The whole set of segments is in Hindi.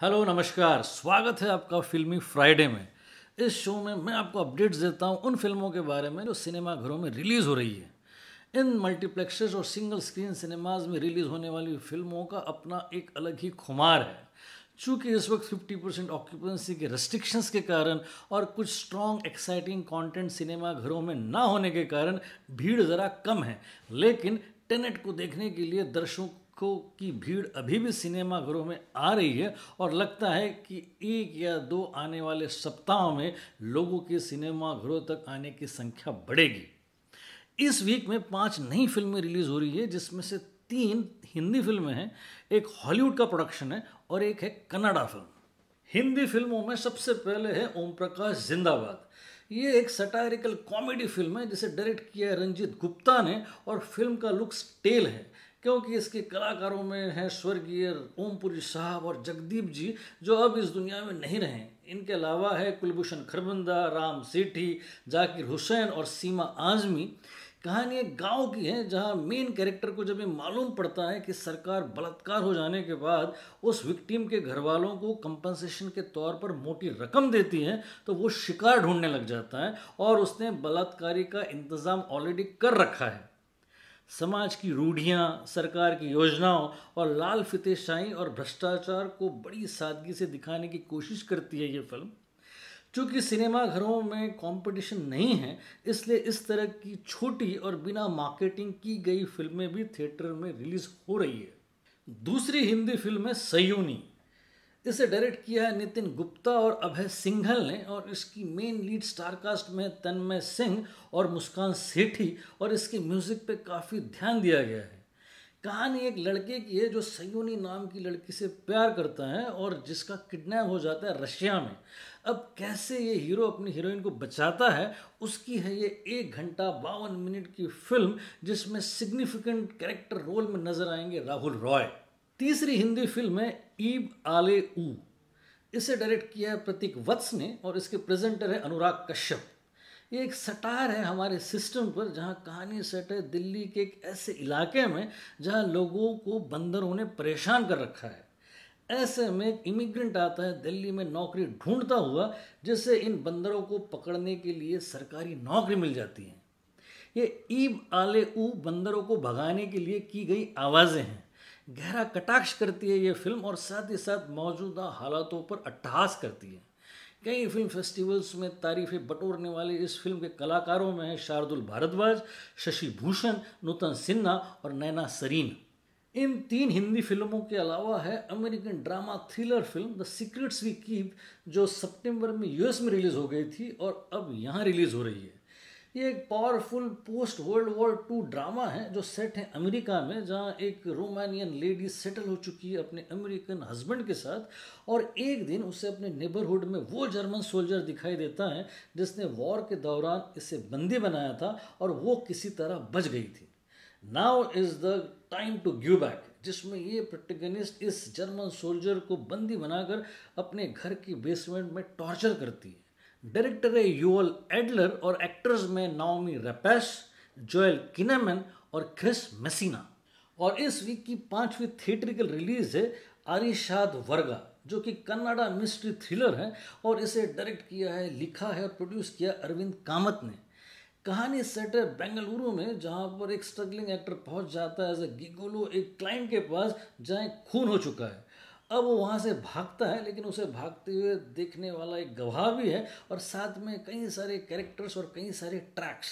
हेलो नमस्कार, स्वागत है आपका फिल्मी फ्राइडे में। इस शो में मैं आपको अपडेट्स देता हूँ उन फिल्मों के बारे में जो सिनेमाघरों में रिलीज़ हो रही है। इन मल्टीप्लेक्सेस और सिंगल स्क्रीन सिनेमाज में रिलीज़ होने वाली फिल्मों का अपना एक अलग ही खुमार है। चूँकि इस वक्त 50% ऑक्यूपेंसी के रेस्ट्रिक्शंस के कारण और कुछ स्ट्रॉन्ग एक्साइटिंग कंटेंट सिनेमाघरों में ना होने के कारण भीड़ ज़रा कम है, लेकिन टेनेट को देखने के लिए दर्शकों की भीड़ अभी भी सिनेमाघरों में आ रही है और लगता है कि एक या दो आने वाले सप्ताहों में लोगों के सिनेमाघरों तक आने की संख्या बढ़ेगी। इस वीक में 5 नई फिल्में रिलीज हो रही है, जिसमें से 3 हिंदी फिल्में हैं, एक हॉलीवुड का प्रोडक्शन है और एक है कन्नड़ा फिल्म। हिंदी फिल्मों में सबसे पहले है ओम प्रकाश जिंदाबाद। ये एक सटायरिकल कॉमेडी फिल्म है जिसे डायरेक्ट किया है रंजीत गुप्ता ने और फिल्म का लुक टेल है क्योंकि इसके कलाकारों में हैं स्वर्गीय ओमपुरी साहब और जगदीप जी जो अब इस दुनिया में नहीं रहे। इनके अलावा है कुलभूषण खरबंदा, राम सेठी, जाकिर हुसैन और सीमा आजमी। कहानी एक गांव की है जहां मेन कैरेक्टर को जब ये मालूम पड़ता है कि सरकार बलात्कार हो जाने के बाद उस विक्टिम के घर वालों को कंपनसेशन के तौर पर मोटी रकम देती है तो वो शिकार ढूंढने लग जाता है और उसने बलात्कारी का इंतज़ाम ऑलरेडी कर रखा है। समाज की रूढ़ियाँ, सरकार की योजनाओं और लाल फितेशाही और भ्रष्टाचार को बड़ी सादगी से दिखाने की कोशिश करती है ये फिल्म। चूँकि सिनेमाघरों में कंपटीशन नहीं है, इसलिए इस तरह की छोटी और बिना मार्केटिंग की गई फिल्में भी थिएटर में रिलीज हो रही है। दूसरी हिंदी फिल्म है सयूनी। इसे डायरेक्ट किया है नितिन गुप्ता और अभय सिंघल ने और इसकी मेन लीड स्टारकास्ट में तन्मय सिंह और मुस्कान सेठी और इसके म्यूजिक पे काफ़ी ध्यान दिया गया है। कहानी एक लड़के की है जो सयूनी नाम की लड़की से प्यार करता है और जिसका किडनैप हो जाता है रशिया में। अब कैसे ये हीरो अपनी हीरोइन को बचाता है, उसकी है ये 1 घंटा 52 मिनट की फिल्म जिसमें सिग्निफिकेंट कैरेक्टर रोल में नजर आएंगे राहुल रॉय। तीसरी हिंदी फिल्म है ईब आले ऊ। इसे डायरेक्ट किया है प्रतीक वत्स ने और इसके प्रेजेंटर है अनुराग कश्यप। ये एक सटायर है हमारे सिस्टम पर, जहाँ कहानी सेट है दिल्ली के एक ऐसे इलाके में जहाँ लोगों को बंदरों ने परेशान कर रखा है। ऐसे में एक इमिग्रेंट आता है दिल्ली में नौकरी ढूंढता हुआ, जिससे इन बंदरों को पकड़ने के लिए सरकारी नौकरी मिल जाती है। ये ईब आले ऊ बंदरों को भगाने के लिए की गई आवाज़ें हैं। गहरा कटाक्ष करती है ये फिल्म और साथ ही साथ मौजूदा हालातों पर अट्टहास करती है। कई फिल्म फेस्टिवल्स में तारीफें बटोरने वाले इस फिल्म के कलाकारों में हैं शार्दुल भारद्वाज, शशि भूषण, नूतन सिन्हा और नैना सरीन। इन 3 हिंदी फिल्मों के अलावा है American drama thriller film the secrets we keep, जो सितंबर में यूएस में रिलीज हो गई थी और अब यहाँ रिलीज हो रही है। ये एक powerful post world war 2 drama है जो सेट है अमेरिका में, जहाँ एक रोमानियन लेडी सेटल हो चुकी है अपने अमेरिकन हस्बैंड के साथ और एक दिन उसे अपने नेबरहुड में वो जर्मन सोल्जर दिखाई देता है जिसने वॉर के दौरान इसे बंदी बनाया था और वो किसी तरह बच गई थी। Now is the time to give back, जिसमें ये प्रोटैगनिस्ट इस जर्मन सोल्जर को बंदी बनाकर अपने घर की बेसमेंट में टॉर्चर करती है। डायरेक्टर है यूअल एडलर और एक्टर्स में नाओमी रैपेश, जोएल किनेमन और क्रिस मेसिना। और इस वीक की 5वीं थिएट्रिकल रिलीज है आरिशाद वर्गा, जो कि कन्नड़ा मिस्ट्री थ्रिलर है और इसे डायरेक्ट किया है, लिखा है और प्रोड्यूस किया अरविंद कामत ने। कहानी सेट है बेंगलुरु में, जहाँ पर एक स्ट्रगलिंग एक्टर पहुँच जाता है एज ए गिगोलो एक क्लाइंट के पास जहाँ खून हो चुका है। अब वो वहाँ से भागता है, लेकिन उसे भागते हुए देखने वाला एक गवाह भी है और साथ में कई सारे कैरेक्टर्स और कई सारे ट्रैक्स।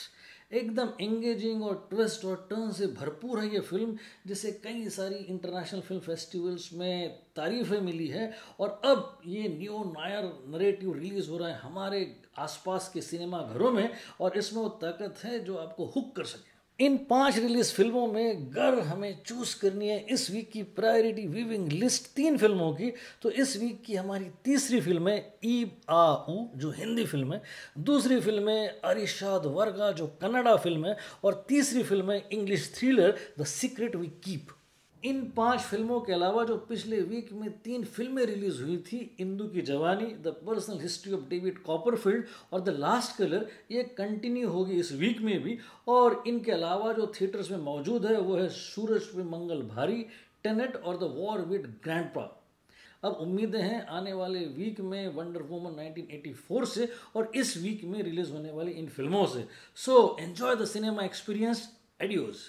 एकदम एंगेजिंग और ट्विस्ट और टर्न से भरपूर है ये फिल्म, जिसे कई सारी इंटरनेशनल फिल्म फेस्टिवल्स में तारीफें मिली है और अब ये न्यू नायर नरेटिव रिलीज़ हो रहा है हमारे आसपास के सिनेमा घरों में और इसमें वो ताकत है जो आपको हुक कर सके। इन 5 रिलीज फिल्मों में अगर हमें चूज करनी है इस वीक की प्रायोरिटी व्यूइंग लिस्ट 3 फिल्मों की, तो इस वीक की हमारी तीसरी फिल्म है ईब आ ऊ, जो हिंदी फिल्म है। दूसरी फिल्म है अरिशाद वर्गा, जो कन्नड़ा फिल्म है। और तीसरी फिल्म है English thriller the secret we keep. इन 5 फिल्मों के अलावा जो पिछले वीक में 3 फिल्में रिलीज हुई थी, इंदु की जवानी, the personal history of David Copperfield और द लास्ट कलर, ये कंटिन्यू होगी इस वीक में भी। और इनके अलावा जो थिएटर्स में मौजूद है वो है सूरज पे मंगल भारी, टेनेट और द वॉर विद ग्रैंडपा। अब उम्मीदें हैं आने वाले वीक में वंडर वुमन 1984 से और इस वीक में रिलीज होने वाली इन फिल्मों से। So enjoy the cinema experience. Adios.